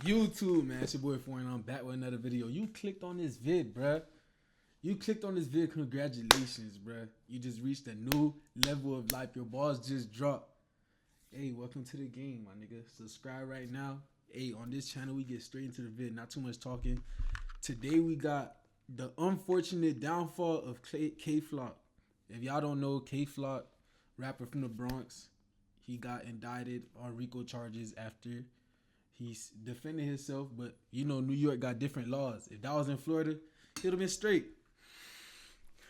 YouTube, man, it's your boy Foreign. I'm back with another video. You clicked on this vid, bruh. You clicked on this vid. Congratulations, bruh. You just reached a new level of life. Your balls just dropped. Hey, welcome to the game, my nigga. Subscribe right now. Hey, on this channel, we get straight into the vid. Not too much talking. Today, we got the unfortunate downfall of Kay Flock. If y'all don't know, Kay Flock, rapper from the Bronx, he got indicted on RICO charges after he's defending himself, but you know New York got different laws. If that was in Florida, he'd have been straight.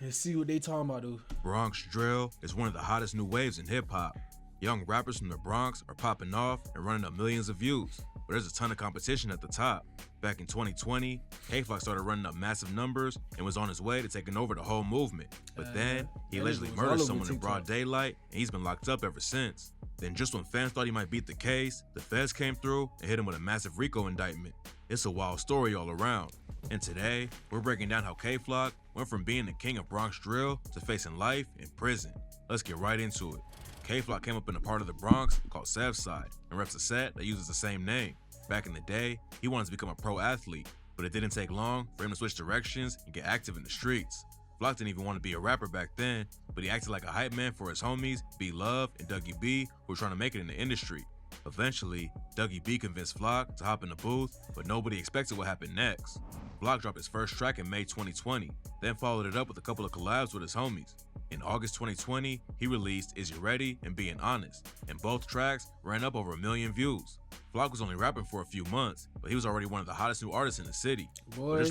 Let's see what they talking about though. Bronx drill is one of the hottest new waves in hip-hop. Young rappers from the Bronx are popping off and running up millions of views, but there's a ton of competition at the top. Back in 2020, Kay Flock started running up massive numbers and was on his way to taking over the whole movement. But then, he allegedly murdered someone in broad daylight, and he's been locked up ever since. Then just when fans thought he might beat the case, the feds came through and hit him with a massive RICO indictment. It's a wild story all around. And today, we're breaking down how Kay Flock went from being the king of Bronx drill to facing life in prison. Let's get right into it. Kay Flock came up in a part of the Bronx called Southside and reps a set that uses the same name. Back in the day, he wanted to become a pro athlete, but it didn't take long for him to switch directions and get active in the streets. Flock didn't even want to be a rapper back then, but he acted like a hype man for his homies, B Love and Dougie B, who were trying to make it in the industry. Eventually, Dougie B convinced Flock to hop in the booth, but nobody expected what happened next. Flock dropped his first track in May 2020, then followed it up with a couple of collabs with his homies. In August 2020, he released Is You Ready and Being Honest, and both tracks ran up over 1 million views. Flock was only rapping for a few months, but he was already one of the hottest new artists in the city. Boy,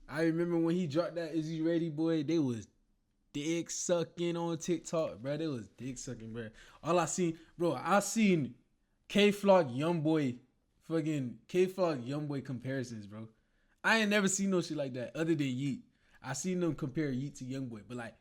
I remember when he dropped that Is You Ready, boy, they was dick sucking on TikTok, bro. They was dick sucking, bro. All I seen, bro, I seen Kay Flock Youngboy, fucking Kay Flock Youngboy comparisons, bro. I ain't never seen no shit like that other than Yeet. I seen them compare Yeet to Youngboy, but like,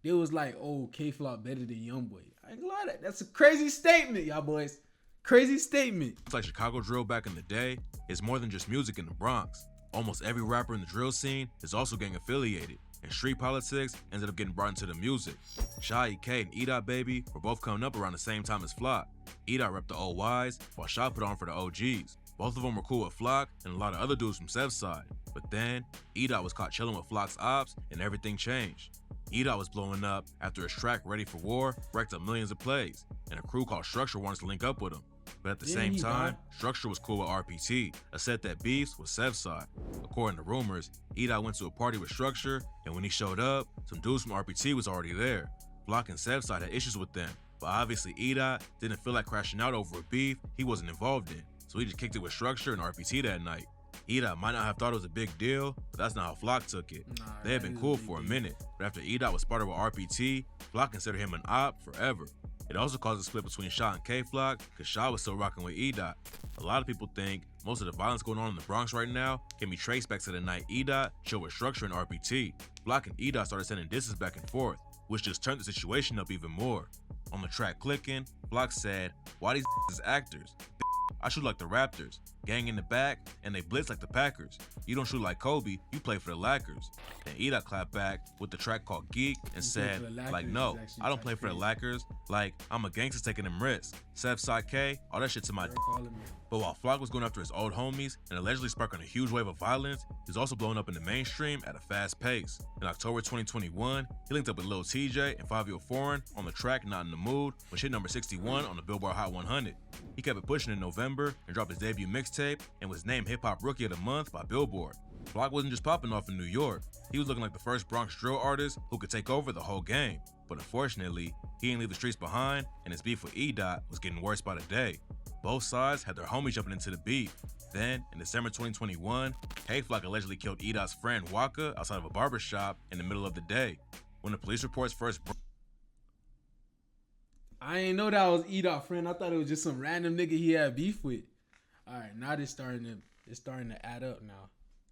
they was like, oh, Kay Flock better than Youngboy. I ain't gonna lie, that's a crazy statement, y'all boys. Crazy statement. It's like Chicago drill back in the day. It's more than just music in the Bronx. Almost every rapper in the drill scene is also gang affiliated, and street politics ended up getting brought into the music. Shy E.K. and E-Dot Baby were both coming up around the same time as Flock. E-Dot repped the OYs, while Shy put on for the OGs. Both of them were cool with Flock and a lot of other dudes from Southside. But then, E-Dot was caught chilling with Flock's ops, and everything changed. E-Dot was blowing up after his track Ready for War racked up millions of plays, and a crew called Structure wanted to link up with him. But at the same time, Structure was cool with RPT, a set that beefs with Southside. According to rumors, E-Dot went to a party with Structure, and when he showed up, some dudes from RPT was already there. Flock and Southside had issues with them, but obviously E-Dot didn't feel like crashing out over a beef he wasn't involved in, so he just kicked it with Structure and RPT that night. E-Dot might not have thought it was a big deal, but that's not how Flock took it. They had been cool for a minute, but after E-Dot was sparred with RPT, Flock considered him an op forever. It also caused a split between Shy and Kay Flock, because Shy was still rocking with E-Dot. A lot of people think most of the violence going on in the Bronx right now can be traced back to the night E-Dot chilled with Structure and RPT. Flock and E-Dot started sending disses back and forth, which just turned the situation up even more. On the track Clickin', Flock said, "Why these is actors? I shoot like the Raptors, gang in the back, and they blitz like the Packers. You don't shoot like Kobe, you play for the Lakers." Then E-Dot clapped back with the track called Geek and said, like, "No, I don't play for the Lakers. Like, I'm a gangster taking them risks. Southside K, all that shit to my." But while Flock was going after his old homies and allegedly sparking a huge wave of violence, he was also blowing up in the mainstream at a fast pace. In October 2021, he linked up with Lil TJ and Fabio Foreign on the track Not in the Mood, which hit number 61 on the Billboard Hot 100. He kept it pushing in November and dropped his debut mixtape and was named Hip Hop Rookie of the Month by Billboard. Flock wasn't just popping off in New York, he was looking like the first Bronx drill artist who could take over the whole game. But unfortunately, he didn't leave the streets behind, and his beef with E-Dot was getting worse by the day. Both sides had their homies jumping into the beef. Then, in December 2021, Kay Flock allegedly killed E-Dot's friend Waka outside of a barbershop in the middle of the day. When the police reports first I ain't know that was E-Dot friend. I thought it was just some random nigga he had beef with. Alright, now it's starting to add up now.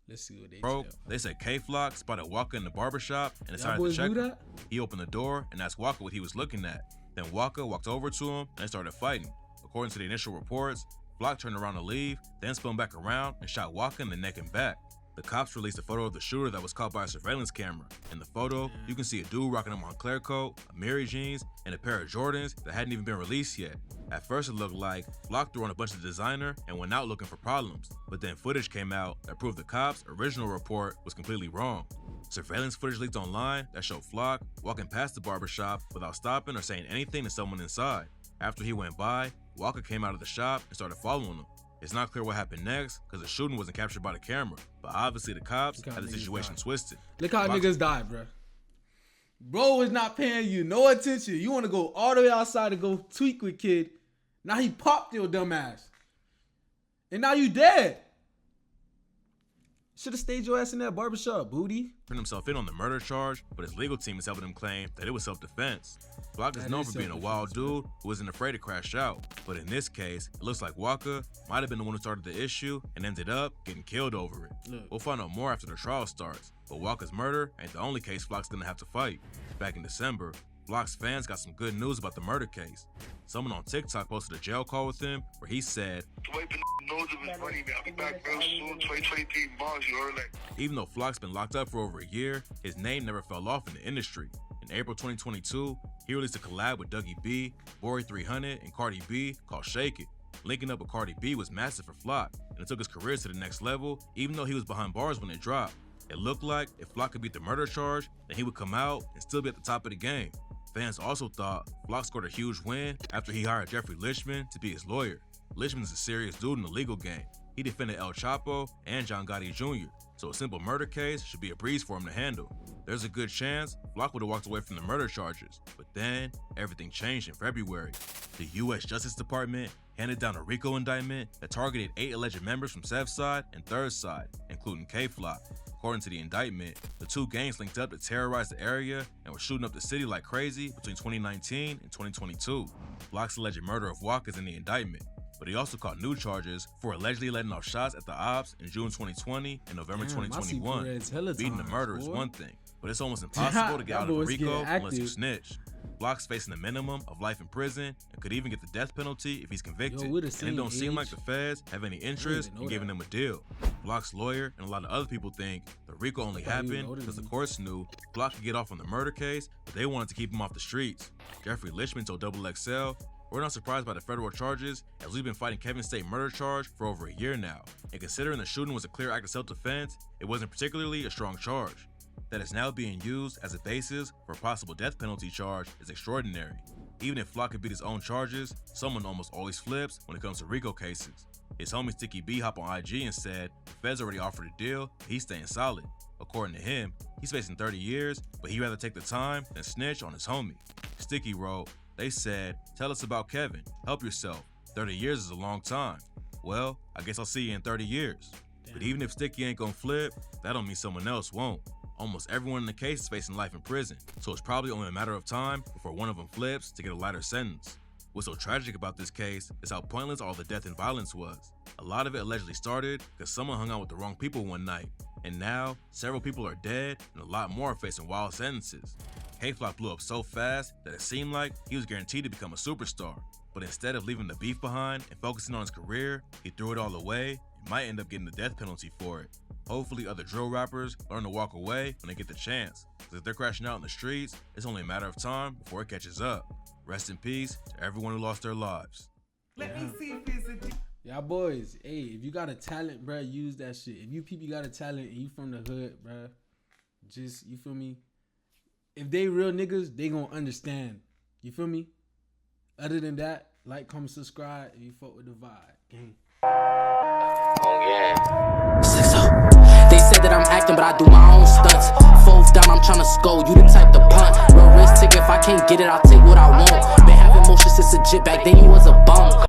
Let's see what they broke, tell. they said Kay Flock spotted Waka in the barbershop and decided to check him. He opened the door and asked Waka what he was looking at. Then Waka walked over to him and they started fighting. According to the initial reports, Flock turned around to leave, then spun back around and shot Waka in the neck and back. The cops released a photo of the shooter that was caught by a surveillance camera. In the photo, you can see a dude rocking a Montclair coat, Amiri jeans, and a pair of Jordans that hadn't even been released yet. At first it looked like Flock threw on a bunch of designer and went out looking for problems, but then footage came out that proved the cops' original report was completely wrong. Surveillance footage leaked online that showed Flock walking past the barbershop without stopping or saying anything to someone inside. After he went by, Walker came out of the shop and started following him. It's not clear what happened next because the shooting wasn't captured by the camera, but obviously the cops had the situation twisted. Look how niggas died, bro. Bro is not paying you no attention. You want to go all the way outside and go tweak with kid. Now he popped your dumb ass. And now you dead. Should have stayed your ass in that barbershop, booty. Turned himself in on the murder charge, but his legal team is helping him claim that it was self-defense. Flock is known for being a wild dude who isn't afraid to crash out. But in this case, it looks like Walker might have been the one who started the issue and ended up getting killed over it. We'll find out more after the trial starts, but Walker's murder ain't the only case Flock's gonna have to fight. Back in December, Flock's fans got some good news about the murder case. Someone on TikTok posted a jail call with him where he said, even though Flock's been locked up for over a year, his name never fell off in the industry. In April 2022, he released a collab with Dougie B, Bori 300, and Cardi B called Shake It. Linking up with Cardi B was massive for Flock, and it took his career to the next level, even though he was behind bars when it dropped. It looked like if Flock could beat the murder charge, then he would come out and still be at the top of the game. Fans also thought Flock scored a huge win after he hired Jeffrey Lichman to be his lawyer. Lichman's a serious dude in the legal game. He defended El Chapo and John Gotti Jr., so a simple murder case should be a breeze for him to handle. There's a good chance Flock would have walked away from the murder charges, but then everything changed in February. The U.S. Justice Department handed down a RICO indictment that targeted 8 alleged members from Sev's side and Third's side, including K-Flock. According to the indictment, the two gangs linked up to terrorize the area and were shooting up the city like crazy between 2019 and 2022. Flock's alleged murder of Walker is in the indictment, but he also caught new charges for allegedly letting off shots at the ops in June 2020 and November 2021. Beating the murder is one thing, but it's almost impossible to get out of a RICO unless you snitch. Flock's facing a minimum of life in prison and could even get the death penalty if he's convicted, and it don't seem like the feds have any interest in giving him a deal. Flock's lawyer and a lot of other people think the RICO only happened because the courts knew Flock could get off on the murder case, but they wanted to keep him off the streets. Jeffrey Lichman told XXL, "We're not surprised by the federal charges, as we've been fighting Kevin State murder charge for over a year now, and considering the shooting was a clear act of self-defense, it wasn't particularly a strong charge. That it's now being used as a basis for a possible death penalty charge is extraordinary. Even if Flock could beat his own charges, someone almost always flips when it comes to RICO cases." His homie Sticky B hopped on IG and said the feds already offered a deal, but he's staying solid. According to him, he's facing 30 years, but he'd rather take the time than snitch on his homie. Sticky wrote, "They said, tell us about Kevin, help yourself. 30 years is a long time. Well, I guess I'll see you in 30 years. But even if Sticky ain't gonna flip, that don't mean someone else won't. Almost everyone in the case is facing life in prison, so it's probably only a matter of time before one of them flips to get a lighter sentence." What's so tragic about this case is how pointless all the death and violence was. A lot of it allegedly started because someone hung out with the wrong people one night, and now several people are dead and a lot more are facing wild sentences. K-Flock blew up so fast that it seemed like he was guaranteed to become a superstar, but instead of leaving the beef behind and focusing on his career, he threw it all away and might end up getting the death penalty for it. Hopefully other drill rappers learn to walk away when they get the chance, because if they're crashing out in the streets, it's only a matter of time before it catches up. Rest in peace to everyone who lost their lives. Let me see if it's a... Y'all boys, hey, if you got a talent, bruh, use that shit. If you people got a talent and you from the hood, bruh, just, you feel me? If they real niggas, they gonna understand. You feel me? Other than that, like, comment, subscribe, if you fuck with the vibe. Gang. Oh yeah. They said that I'm acting, but I do my own stunts. Fold down, I'm tryna scold. You the type to punt. Real risk ticket, if I can't get it, I'll take what I want. Been having motion since a jit back then, you was a bum.